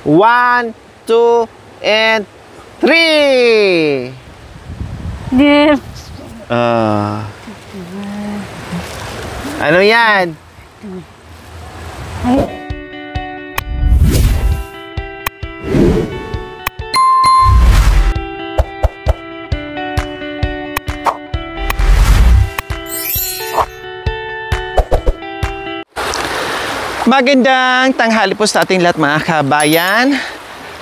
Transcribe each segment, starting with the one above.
1, 2, and 3. Yes. Ano yan? Magandang tanghali po sa ating lahat mga kabayan.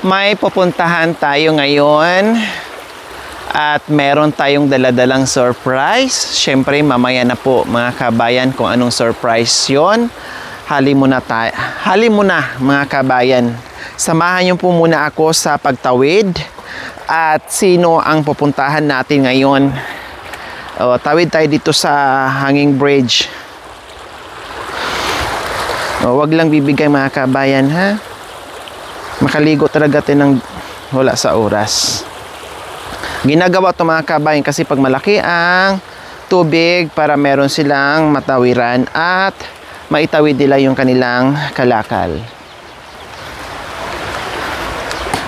May pupuntahan tayo ngayon at meron tayong daladalang surprise. Siyempre mamaya na po mga kabayan kung anong surprise yon. Hali muna mga kabayan. Samahan niyo po muna ako sa pagtawid at sino ang pupuntahan natin ngayon. Tawid tayo dito sa hanging bridge. Wag lang bibigay mga kabayan ha. Makaligo talaga tayo ng wala sa oras. Ginagawa ito mga kabayan kasi pag malaki ang tubig para meron silang matawiran at maitawid nila yung kanilang kalakal.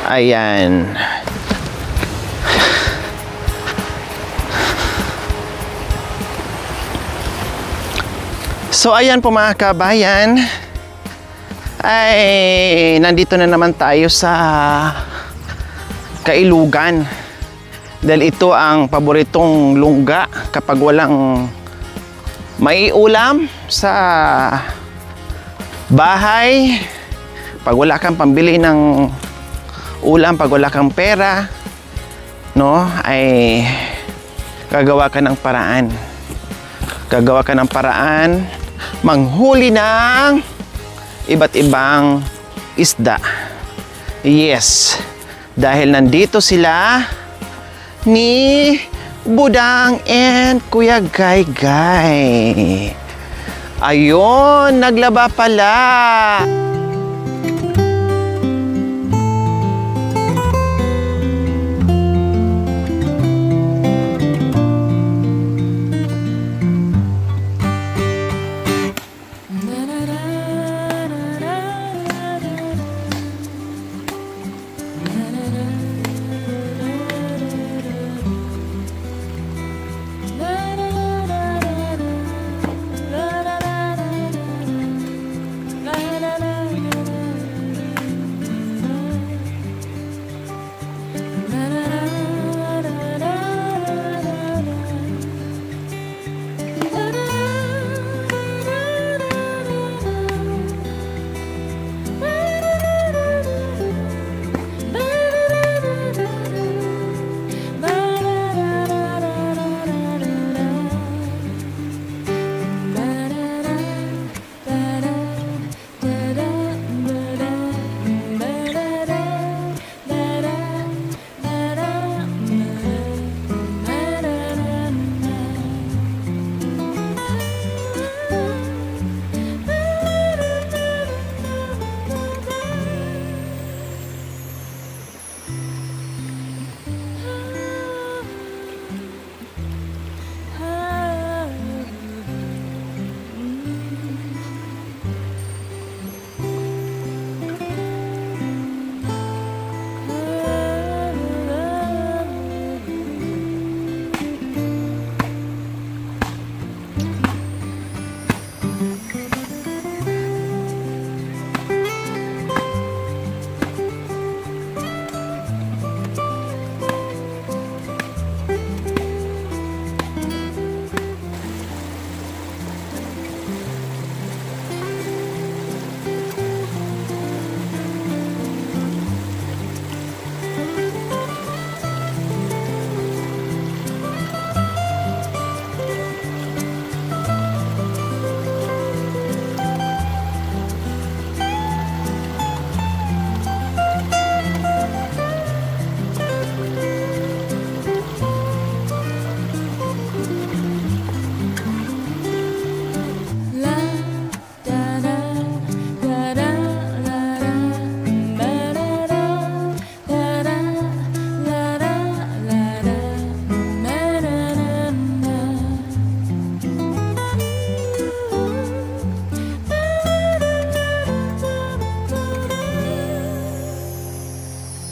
Ayan. So ayan po mga kabayan, ay nandito na naman tayo sa Kailugan dahil ito ang paboritong lungga kapag walang maiulam sa bahay, pag wala kang pambili ng ulam, pag wala kang pera, no, ay gagawa ka ng paraan manghuli ng iba't ibang isda. Yes, dahil nandito sila ni Budang and Kuya Gaygay. Ayun, naglaba pala.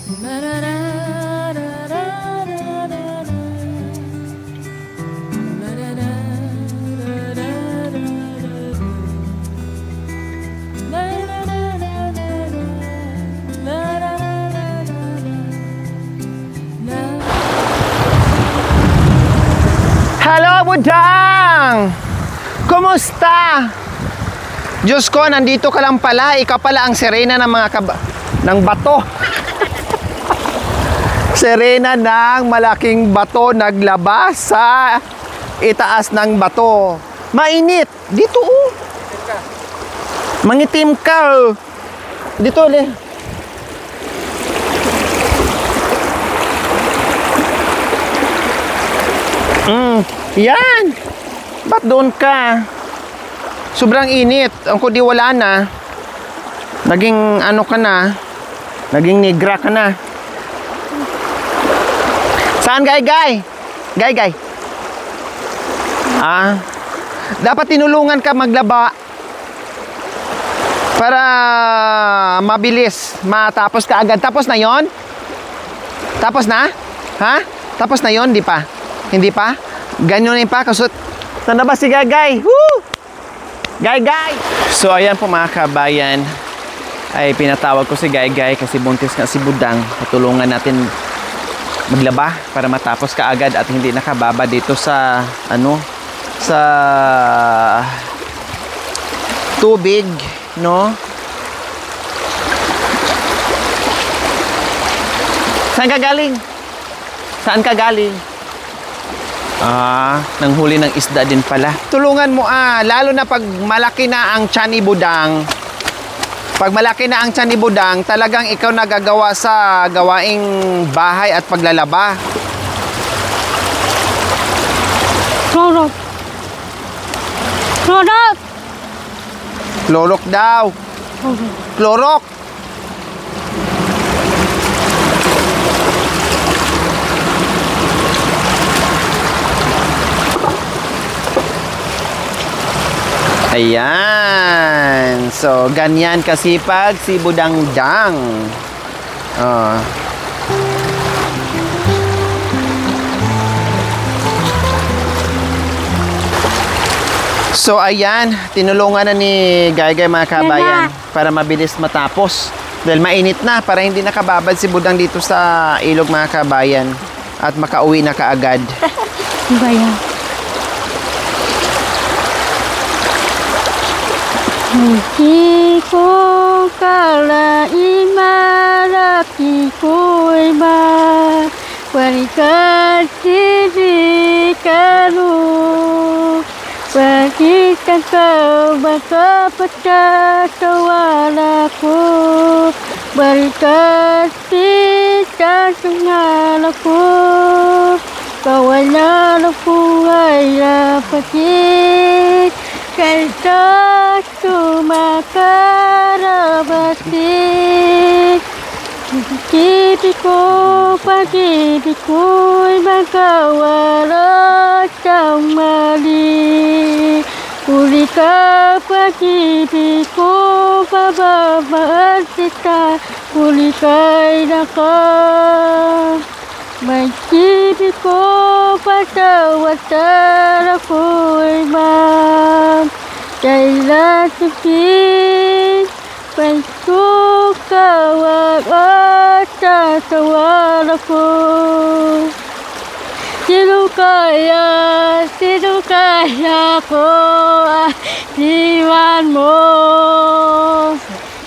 Hello, Budang! Kumusta? Diyos ko, nandito ka lang pala. Ikaw pala ang sirena ng mga ng bato. Sirena ng malaking bato naglabas sa itaas ng bato. Mainit. Dito, oh. Mangitim ka, oh. Dito, le. Yan. Ba't doon ka? Sobrang init. Ang kudi wala na. Naging ano ka na? Naging negra ka na. Saan, Gay? Gay? Dapat tinulungan ka maglaba para mabilis matapos ka agad. Tapos na yon? Tapos na? Ha? Tapos na yon? Di pa? Hindi pa? Ganyan pa? Kasut. Saan na ba si Gay? Woo! Gay! So ayan po mga kabayan, ay pinatawag ko si Gay kasi buntis nga si Budang. Patulungan natin maglaba para matapos ka agad at hindi nakababa dito sa sa tubig, no? Saan ka galing? Nanghuli ng isda din pala. Tulungan mo lalo na pag malaki na ang tiyan ni Budang. Pag malaki na ang tiyan ni Budang, talagang ikaw nagagawa sa gawaing bahay at paglalaba. Klorok. Klorok daw. Klorok. Ayan. So, ganyan kasipag si Budang Dang. So, ayan. Tinulungan na ni Gay mga kabayan para mabilis matapos. Dahil mainit na para hindi nakababad si Budang dito sa ilog mga kabayan. At makauwi na kaagad. Bayan. Hindi ko kala imalaki ko'y balikan diri karu. Bakit kau makapagkatawa ko? Balikan kita sungal ako. Kawalan ako ay napakit. Kaya sumakarabati. Pag-ibig ko'y magkawalat ang mali. Uli ka pag-ibig ko, bababaan kita. Uli ka'y naka. Mag-ibig ko, patawatan ako'y kailan sakit, pagkukawag at tatawan ako. Sino kaya ko iwan mo?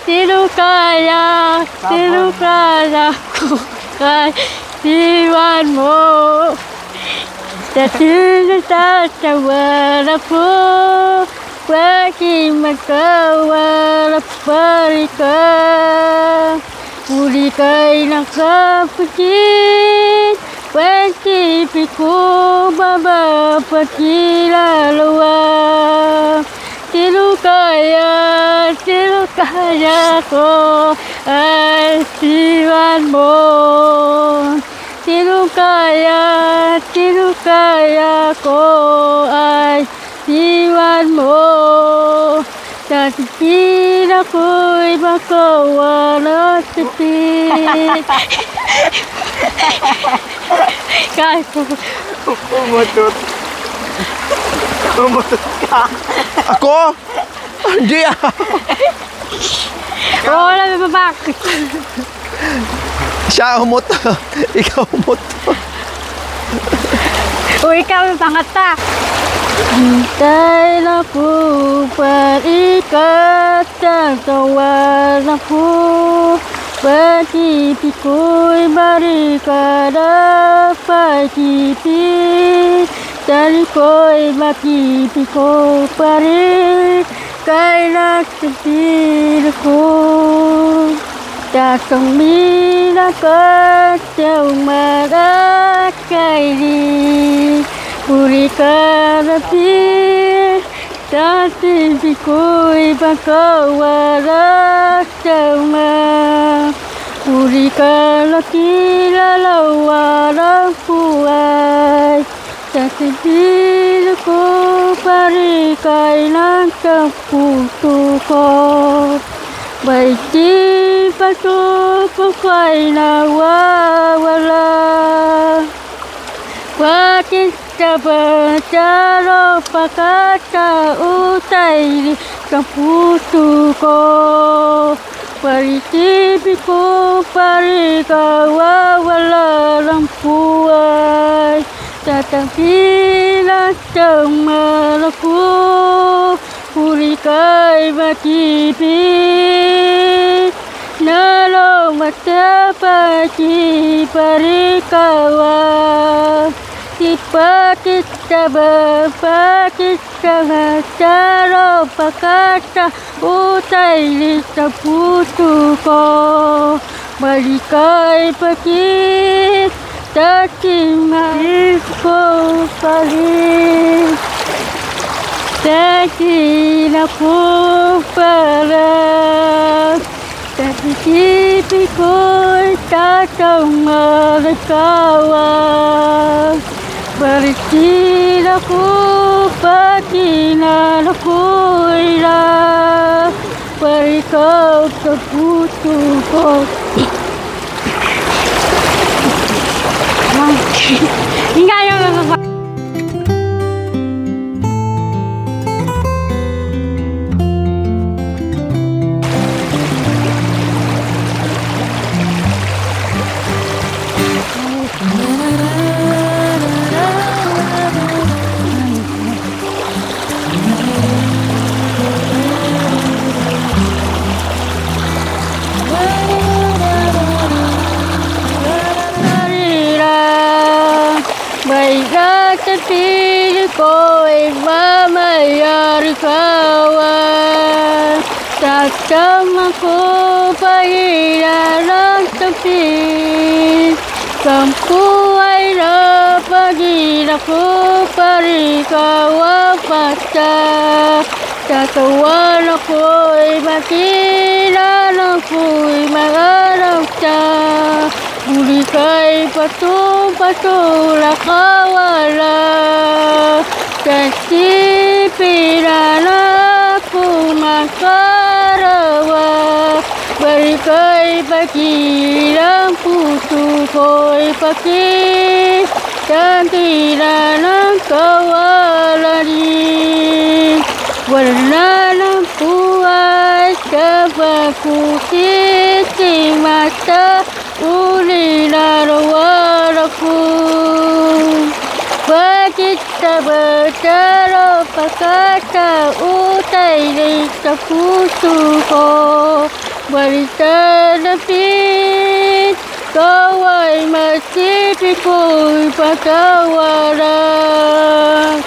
Sino kaya ko iwan mo? Dati natatawan ako. Bakit magkawarap balik ka? Uli ka'y nakapagit. Pag-ibig ko mapapakilalawa. Sino kaya ko ay iwan mo? Sino kaya ko ay iwan mo? Sa titin ako'y makawalan sa titin. Kahit po. Umutot. Umutot ka. Ako? Hindi ah. Wala may babak. Siya umuto. Ikaw umuto. O ikaw yung pangata. Hintay na po parikat sa tawa na po. Pag-ibig ko'y barikada, pag-ibig. Dali ko'y mag-ibig ko pa rin, kay nagsabil ko. Dasang minakat sa umagat kay di. Puri ka na rin, sa tibi ko'y magkawalat sa umagat. Puri ka na kilalawa ng buhay. Sa tibi ko parikay ng kapuso ko. May di pa ito pagkay nawawala. Bakit ka ba taro pagkatautay sa puso ko? Paritibig ko parikawawala ng buhay. Sa tangkilan sa malako, puri ka'y mag-ibig. Nalo matapati parikawa. Di bakit ka ba, bakit ka mataro pagkata utay sa puso ko. Balik ka'y pagkit, dati mahal ko pa rin. Dati na po parang sa isipin ko'y tatang malakawan. Balik din ako, pati na ako'y lang. Balik ka sa puso ko. Hindi kayo mababa. Piling ko'y mamayari kawan. Tatama ko pahiralang tapis. Kampu ay napagirap ko parikawa pasta. Tatawan ako'y makilala ako'y magarap siya. Buli kay patung-patung nakawala. Kasi pinala ko makarawa. Balik kay pakilang puso ko'y pakit. Tantila ng kawalanin. Wala ng buhay sa pagkusit si mata. Uli narawar ako. Bakit ka ba taro pagkatautay sa puso ko? Balita na pit, kaway masipit ko'y pagkawalan.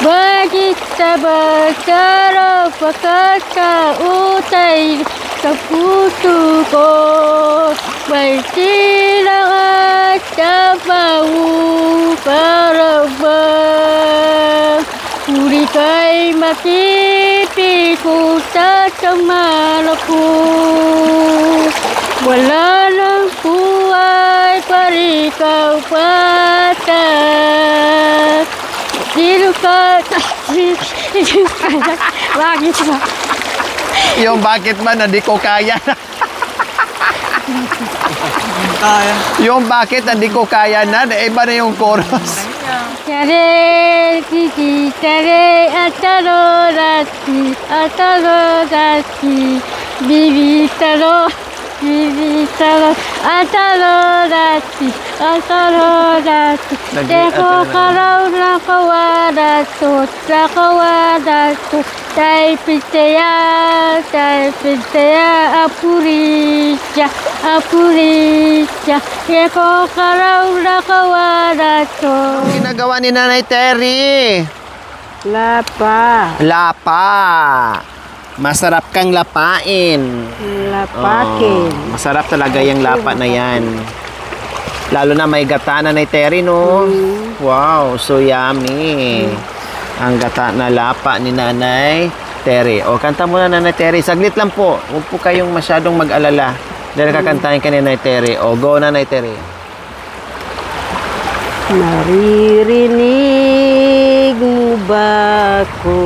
Bakit ka ba taro pagkatautay sa puso ko? May silangan sa bawu para ba? Uli kay matipiko sa kamala ko. Wala ng buhay parikaw patas. Sino ka? Hindi ko kaya. Bakit ba? Yung bakit ba na di ko kaya? Kaya. Yung bakit na di ko kaya na, iba na yung chorus. Tare, kiki, tare, ataro, rati, bibi, taro, ataro, rati. Teko karaw na kawadato, tay pitaya, apurisya. Teko karaw na kawadato. Ginagawa ni Nanay Terry. Lapa, Lapa. Masarap kang lapain. lapakin. Oh, masarap talaga yung lapa na yan. Lalo na may gata na Nanay Terry, no? Wow, so yummy. Ang gata na lapa ni Nanay Terry. O, kanta muna Nanay Terry. Saglit lang po. Huwag po kayong masyadong mag-alala. Dahil kakantahin ka ni Nanay Terry. O, go Nanay Terry. Naririnig mo ba ko?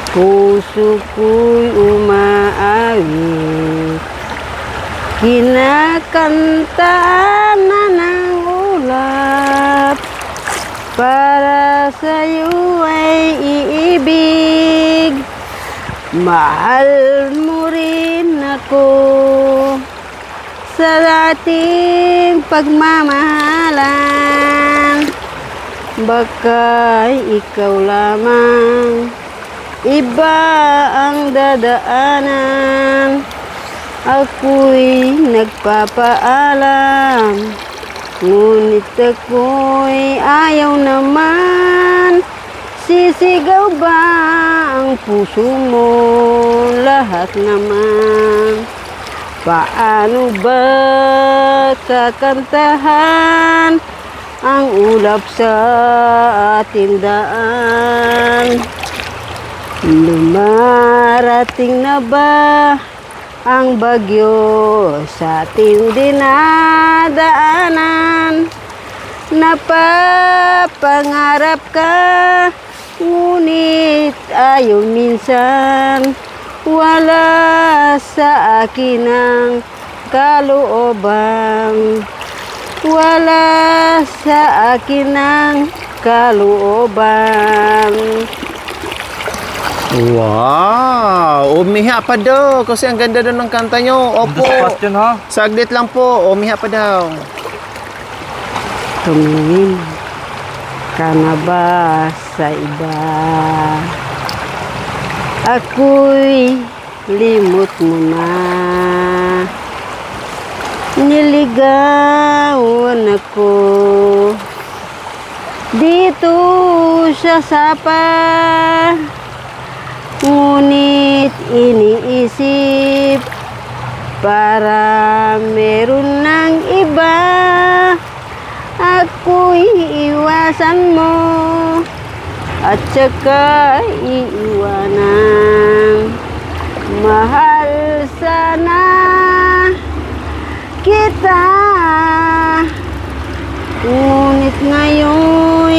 Puso ko'y umaawit, kinakantaan na ng ulap, para sa'yo ay iibig. Mahal mo rin ako sa dating pagmamahalan. Baka ikaw lamang iba ang dadaanan. Ako'y nagpapaalam, ngunit ako'y ayaw naman. Sisigaw ba ang puso mo? Lahat naman. Paano ba kakantahan ang ulap sa ating daan? Lumarating na ba ang bagyo sa ating dinadaanan? Napapangarap ka, ngunit ayaw minsan. Wala sa akin ang kalooban. Wala sa akin ang kalooban. Wow! Umiha pa daw. Kasi ang ganda daw ng kanta nyo. Opo. Spot yun, ha? Saglit lang po. Umiha pa daw. Tumingin ka na ba sa iba? Ako'y limot mo na. Niligawan ako dito sa sapa, ngunit iniisip para meron ng iba. Ako'y iwasan mo at saka iiwanan. Mahal sana kita, ngunit ngayon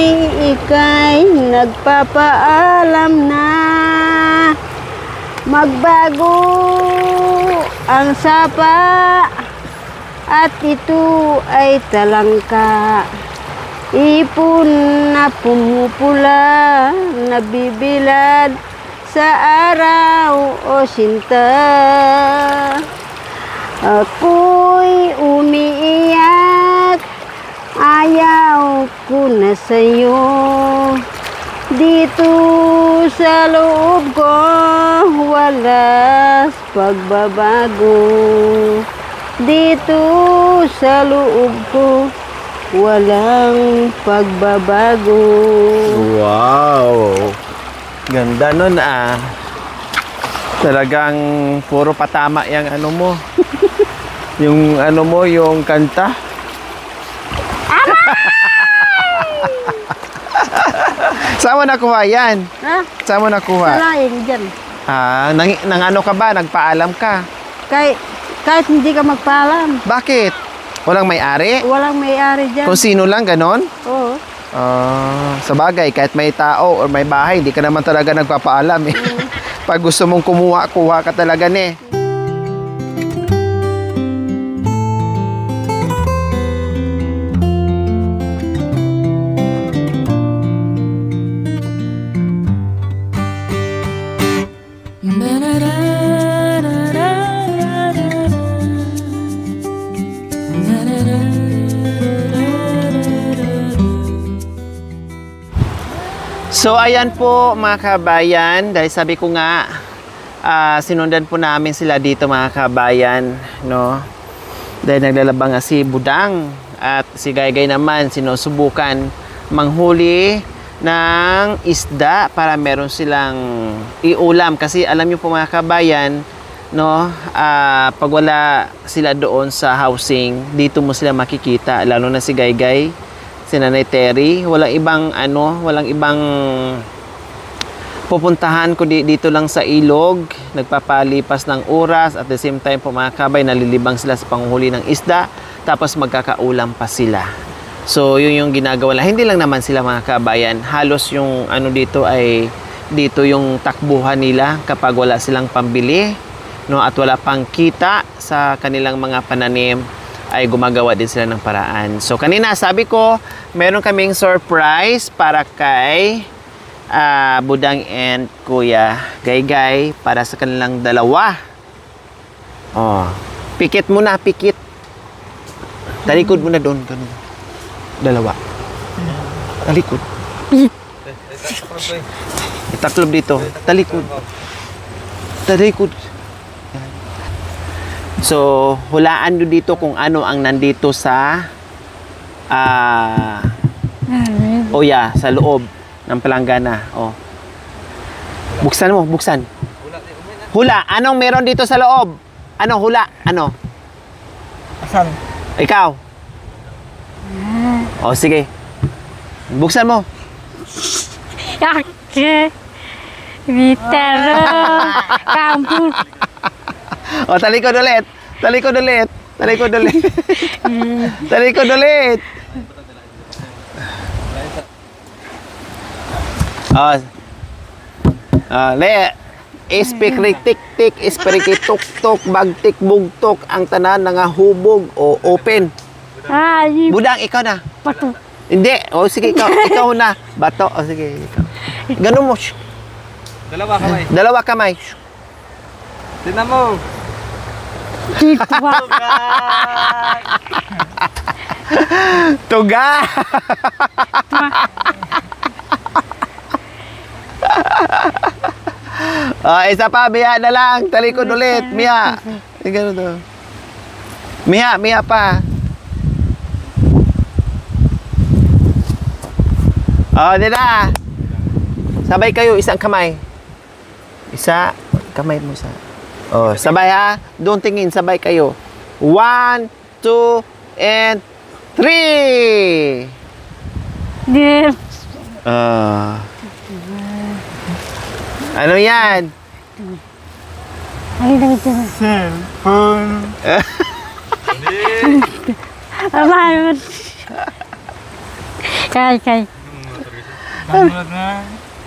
ika'y nagpapaalam na. Magbago ang sapa at ito ay talangka. Ipon na pumupula, nabibilad sa araw o sinta. Ako'y umiiyak, ayaw ko na sa'yo. Dito sa loob ko, walas pagbabago. Dito sa loob ko, walang pagbabago. Wow! Ganda nun ah. Talagang puro patama yung ano mo. Yung ano mo, yung kanta. Saan mo nakuha yan? Ha? Saan mo nakuha? Salain dyan. Ah, nang ano ka ba? Nagpaalam ka? Kahit hindi ka magpaalam, Bakit? Walang may-ari? walang may-ari dyan. Kung sino lang, ganon? Oo. Sa bagay, kahit may tao or may bahay, hindi ka naman talaga nagpapaalam eh. Pag gusto mong kumuha, kuha ka talaga eh. So ayan po mga kabayan, dahil sabi ko nga sinundan po namin sila dito mga kabayan, no? Dahil naglalaba nga si Budang at si Gaygay naman sinusubukan manghuli ng isda para meron silang iulam, kasi alam niyo po mga kabayan, no, pag wala sila doon sa housing, dito mo sila makikita, lalo na si Gaygay, si Nanay Terry, walang ibang pupuntahan ko dito lang sa ilog, nagpapalipas ng oras, at the same time po mga kabay, nalilibang sila sa panghuli ng isda, tapos magkakaulam pa sila. So yun yung ginagawa lang. Hindi lang naman sila mga kabayan, halos yung dito ay dito yung takbuhan nila kapag wala silang pambili, no, at wala pang kita sa kanilang mga pananim, ay gumagawa din sila ng paraan. So kanina sabi ko, meron kaming surprise para kay Budang and Kuya Gaygay para sa kanilang dalawa. Oh, pikit muna, pikit. Talikod muna doon, ganun. Dalawa. Talikod. Itaklob dito. Talikod. Talikod. So, hulaan nyo dito kung ano ang nandito sa sa loob ng palanggana. Oh. Buksan mo, buksan. Hula, anong meron dito sa loob? Ano, hula? Ano? Asan? Ikaw? Oh, sige. Buksan mo. Bitaro. Kampus. O, talikod ulit. Talikod ulit. Talikod ulit. Talikod ulit. Le. Ispikritik-tik, ispirikituk-tuk, bagtik-bugtok, ang tanan nga hubog o open. Budang, ikaw na. Bato. Hindi. O, sige, ikaw. Ikaw na. Bato. O, sige, ikaw. Ganun mo. Dalawa kamay. Dalawa kamay. Tignan mo. Titwa. Tuga. Isa pa, Mia na lang. Talikod ulit, Mia. Ganun to. Mia pa. Di na. Sabay kayo, isang kamay. Isa, kamay mo sa. Sabay ha. Doon tingin, sabay kayo. 1, 2, and 3. Yes. Ano yan? Ano daw ito? Cellphone. Ano? Kay. Download na.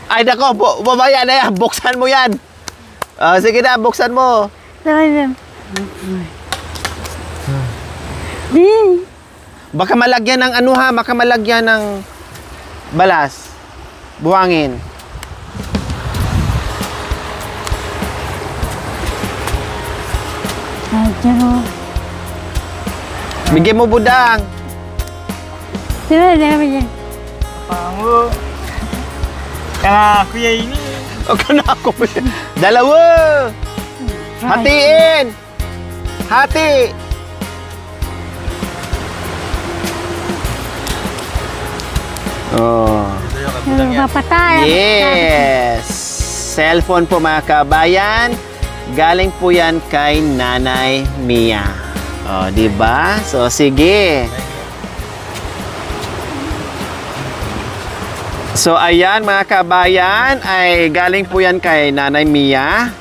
Ay, nako, babaya na yan. Buksan mo yan. Sige na, buksan mo. Baka malagyan ng baka malagyan ng balas. Buhangin. Bigyan mo, Budang. Pango. Kaya kuya ini. Kana ako. Dalawa. Hatiin. Hati. Papatay. Yes. Cellphone po mga kabayan. Galing po yan kay Nanay Mia. Di ba? So sige. So ayan mga kabayan, ay galing po yan kay Nanay Mia.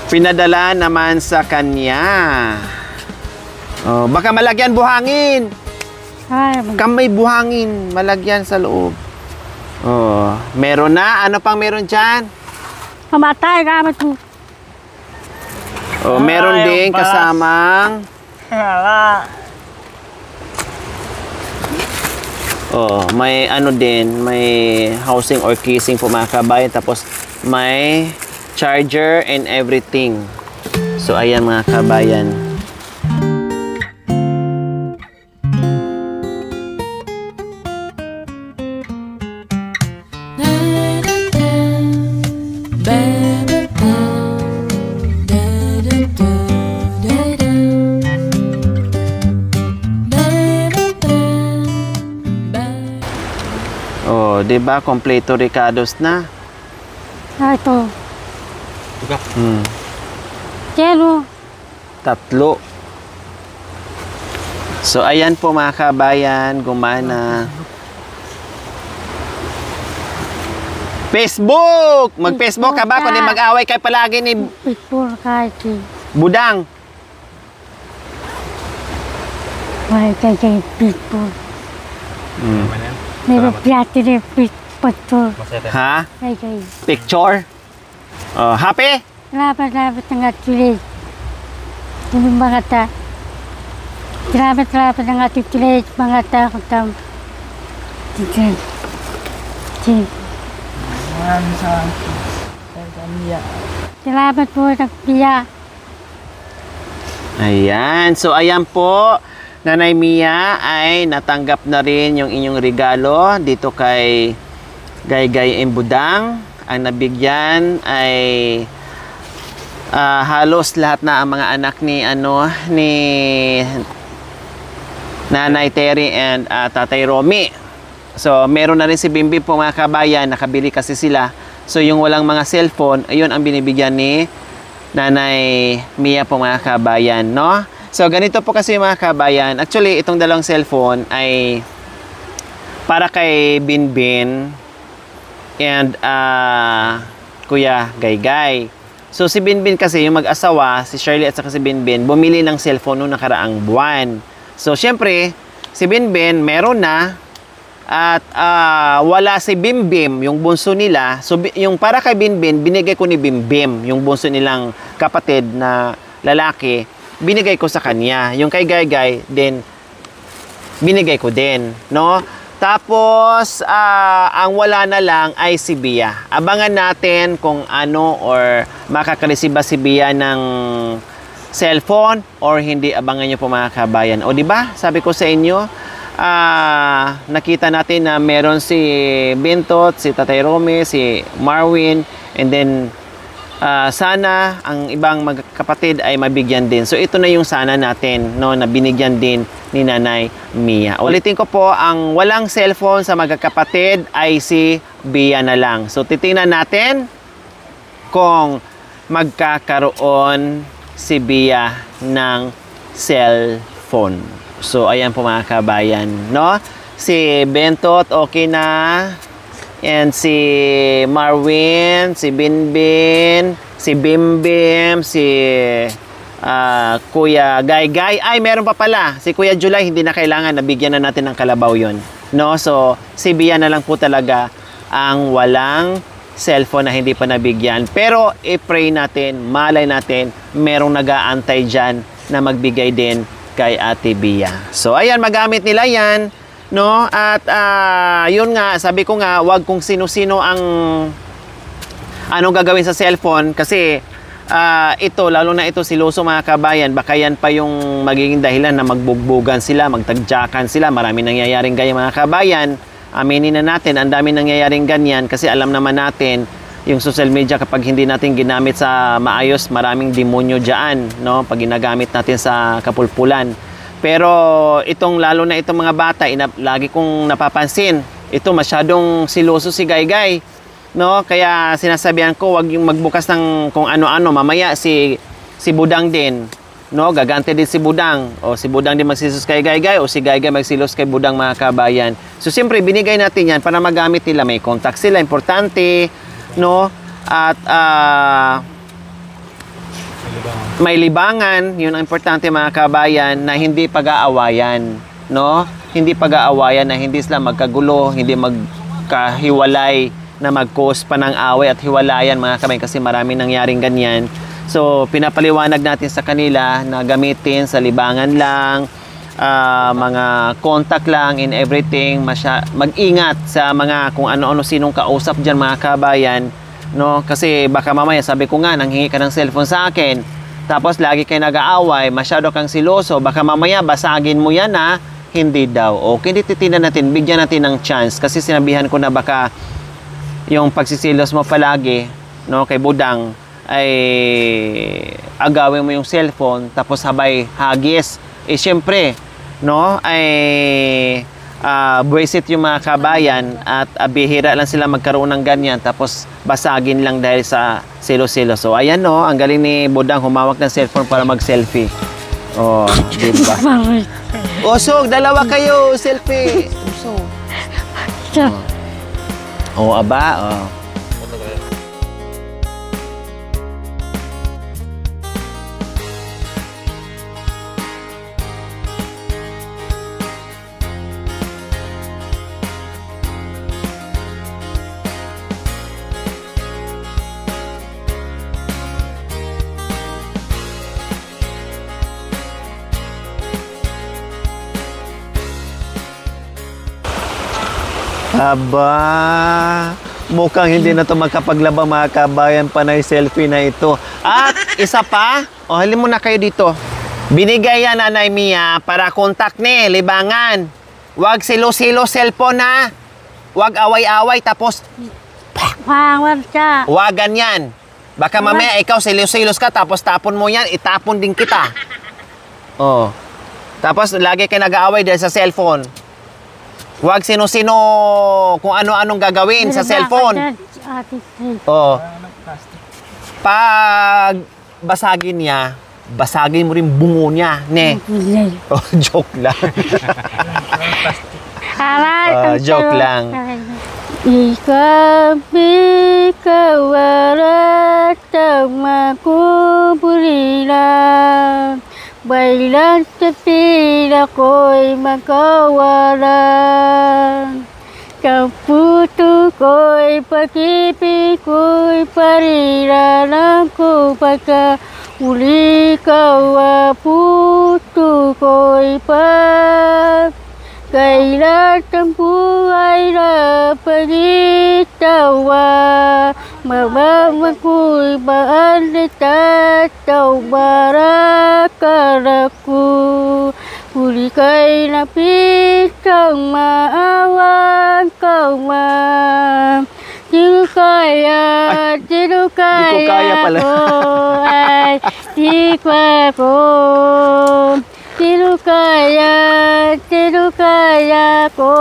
Pinadala naman sa kanya. Baka malagyan buhangin. Ay, Kamay buhangin, malagyan sa loob. Oh, meron na. Ano pang meron dyan? mamatay ka mo. Oh, meron Ay, din yung balas. kasamang Wala. oh, may ano din, may housing or casing po mga kabayan. Tapos may charger and everything. So ayan mga kabayan. Oh, 'di ba? Kompleto Ricardos na. Ay, ito. Hmm. Kero. Tatlo. So, ayan po mga kabayan, gumana. Facebook! Mag-Facebook ka ba? Kundi mag-away kayo palagi ni Pitpul kahit si. Budang. May kay pitpul. Hmm. May piyati ni pitpul. Ha? Kay. Picture? Oh, happy? Lapat ng atuloy. Yung mga ta. Lapat ng atuloy. Mga ta. Kutam. Maraming sa kanya. Salamat po ng piya. Ayan. So, ayan po. Nanay Mia ay natanggap na rin yung inyong regalo dito kay Gaygay Budang. Ang nabigyan ay halos lahat na ang mga anak ni Nanay Terry and Tatay Romy. So, meron na rin si Bimbi po mga kabayan, nakabili kasi sila. So, yung walang mga cellphone, ayun ang binibigyan ni Nanay Mia po mga kabayan, no? So, ganito po kasi mga kabayan. Actually, itong dalawang cellphone ay para kay Binbin and Kuya Gaygay. So, si Binbin kasi, yung mag-asawa, si Shirley at saka si Binbin, bumili ng cellphone noong nakaraang buwan. So, syempre, si Binbin meron na at wala si Bimbim, yung bunso nila. So, yung para kay Binbin, binigay ko ni Bimbim, yung bunso nilang kapatid na lalaki, binigay ko sa kanya. Yung kay Gaygay, then, binigay ko din, no? Tapos, ang wala na lang ay si Bia. Abangan natin kung ano or makakaresiba si Bia ng cellphone or hindi. Abangan nyo po mga kabayan. O, di ba? Sabi ko sa inyo, nakita natin na meron si Bintot, si Tatay Romy, si Marwin, and then sana ang ibang magkapatid ay mabigyan din. So ito na yung sana natin, no, na binigyan din ni Nanay Mia. Ulitin ko po, ang walang cellphone sa magkakapatid ay si Bia na lang. So titingnan natin kung magkakaroon si Bia ng cellphone. So ayan po mga kabayan, no? Si Bentot okay na. And si Marwin, si Binbin, si Bimbim, si Kuya Gaygay. Ay, meron pa pala. Si Kuya July, hindi na kailangan. Nabigyan na natin ng kalabaw yon, no? So, si Bia na lang po talaga ang walang cellphone na hindi pa nabigyan. Pero, i-pray natin, malay natin, merong nag-aantay dyan na magbigay din kay Ate Bia. So, ayan, magamit nila yan. No? At yun nga, sabi ko nga, wag kung sino-sino ang anong gagawin sa cellphone kasi ito, lalo na ito siloso mga kabayan, baka yan pa yung magiging dahilan na magbugbugan sila, magtagjakan sila. Marami nangyayaring ganyan mga kabayan. Aminin na natin, ang dami nangyayaring ganyan kasi alam naman natin yung social media kapag hindi natin ginamit sa maayos, maraming demonyo dyan, no? Pag ginagamit natin sa kapulpulan. Pero itong lalo na itong mga bata, lagi kong napapansin, ito masyadong siloso si Gaygay, no? Kaya sinasabihan ko, wag yung magbukas ng kung ano-ano. Mamaya si Budang din, no? Gagante din si Budang. O si Budang din magsilos kay Gaygay o si Gaygay magsilos kay Budang mga kabayan. So siyempre binigay natin yan para magamit nila. May contact sila, importante, no? At may libangan, yun ang importante mga kabayan, na hindi pag-aawayan, no? Hindi pag-aawayan na hindi sila magkagulo, hindi magkahiwalay na mag-cause pa ng away at hiwalayan mga kamay kasi maraming nangyaring ganyan. So, pinapaliwanag natin sa kanila na gamitin sa libangan lang, mga contact lang in everything, mag-ingat sa mga kung ano-ano sinong kausap dyan mga kabayan, no? Kasi baka mamaya sabi ko nga, nanghingi ka ng cellphone sa akin, tapos lagi kayo nag-aaway, masyado kang siloso, baka mamaya basagin mo yan ha, hindi daw. Okay, titignan natin, bigyan natin ng chance kasi sinabihan ko na baka yung pagsisilos mo palagi, no, kay Budang ay agawin mo yung cellphone tapos habay hagis. Eh syempre, no, ay buwisit yung mga kabayan at bihira lang sila magkaroon ng ganyan tapos basagin lang dahil sa silo-silo. So ayan no, ang galing ni Budang humawak ng cellphone para mag-selfie. Oh, di ba? Usog, dalawa kayo, selfie. Usog. Oh, aba, oh. Aba, mukhang hindi na to magkapaglabang mga kabayan panay selfie na ito. At isa pa, halin mo na kayo dito. Binigay yan Nanay Mia para contact ni libangan. Huwag silo-silo cellphone ha. Huwag away-away tapos huwag ganyan. Baka mamaya ikaw silo-silos ka tapos tapon mo yan, itapon din kita. Oh. Tapos lagi kayo nag-aaway dahil sa cellphone. Huwag sino-sino kung ano-anong gagawin sa cellphone. Oh. Pag basagin niya, basagin mo rin bungo niya, ne. Oh, joke lang. Joke lang. Ikabi kawarat magkubulilang Bailan sa pila ko'y magkawalan. Kaputo ko'y pag-ibig ko'y pariralang ko pagka uli kawaputo ko'y pag kailan ang buhay na pag-itawa. Mababang ko'y baan na tataw barakaraku. Huli kay napitang maawan kau ma. Di kaya pala. ko ay di ko. Tino kaya ko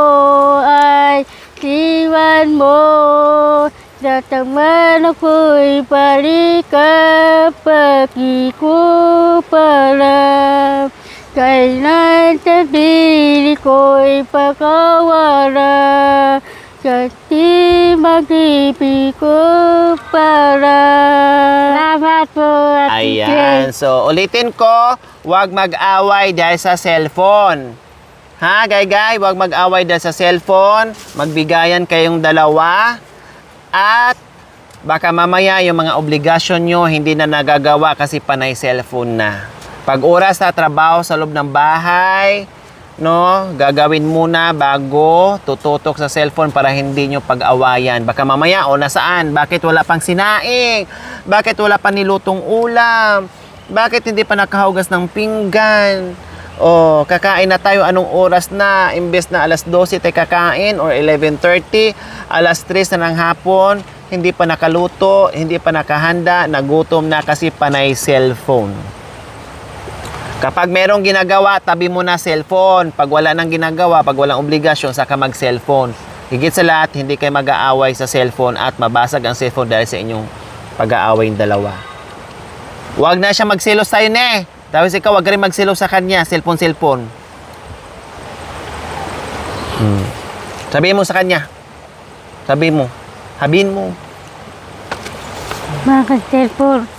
ay iwan mo. Datang man ako'y balikan pagi ko pala. Kailan tabili ko'y pagkawala. Kasi mag-ibig ko para. Salamat po. Ayan. So, ulitin ko, huwag mag-away dahil sa cellphone. Ha, gay-gay? Huwag mag-away dahil sa cellphone. Magbigayan kayong dalawa. At baka mamaya yung mga obligasyon nyo hindi na nagagawa kasi panay cellphone na. Pag oras na trabaho sa loob ng bahay, no, gagawin muna bago tututok sa cellphone para hindi nyo pag-awayan. Baka mamaya, nasaan? Bakit wala pang sinaing? Bakit wala pa nilutong ulam? Bakit hindi pa nakahugas ng pinggan? Kakain na tayo anong oras na? Imbes na alas 12 tayo kakain or 11:30, alas 3 na ng hapon, hindi pa nakaluto, hindi pa nakahanda, nagutom na kasi panay cellphone. Kapag merong ginagawa, tabi mo na cellphone. Pag wala nang ginagawa, pag walang obligasyon, saka mag-cellphone. Higit sa lahat, hindi kayo mag-aaway sa cellphone at mabasag ang cellphone dahil sa inyong pag-aaway yung dalawa. Huwag na siya magselos tayo ne. Tapos ikaw, huwag rin magselos sa kanya. Cellphone. Sabihin mo sa kanya. Sabihin mo. Habihin mo. Bakit cellphone?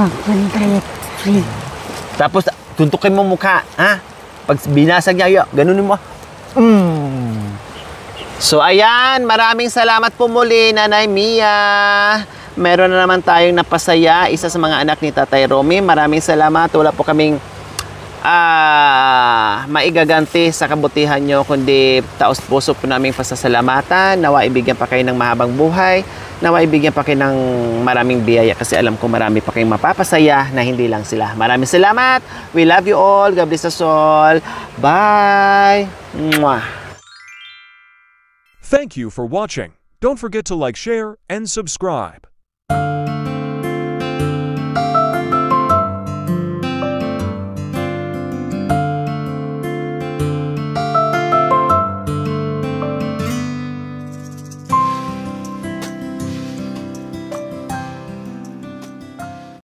Bakit tayo free? Tapos, tuntukin mo mukha. Ha? Pag binasag niya, ganunin mo. So ayan, maraming salamat po muli, Nanay Mia. Meron na naman tayong napasaya, isa sa mga anak ni Tatay Romy. Maraming salamat. Wala po kaming maigaganti sa kabutihan nyo, kundi taos puso po naming pasasalamatan. Nawa ibigyan pa kayo ng mahabang buhay. Nawa ibigyan pa kayo ng maraming biyaya kasi alam ko marami pa kayong mapapasaya na hindi lang sila. Maraming salamat. We love you all. God bless us all. Bye. Mwah. Thank you for watching. Don't forget to like, share, and subscribe.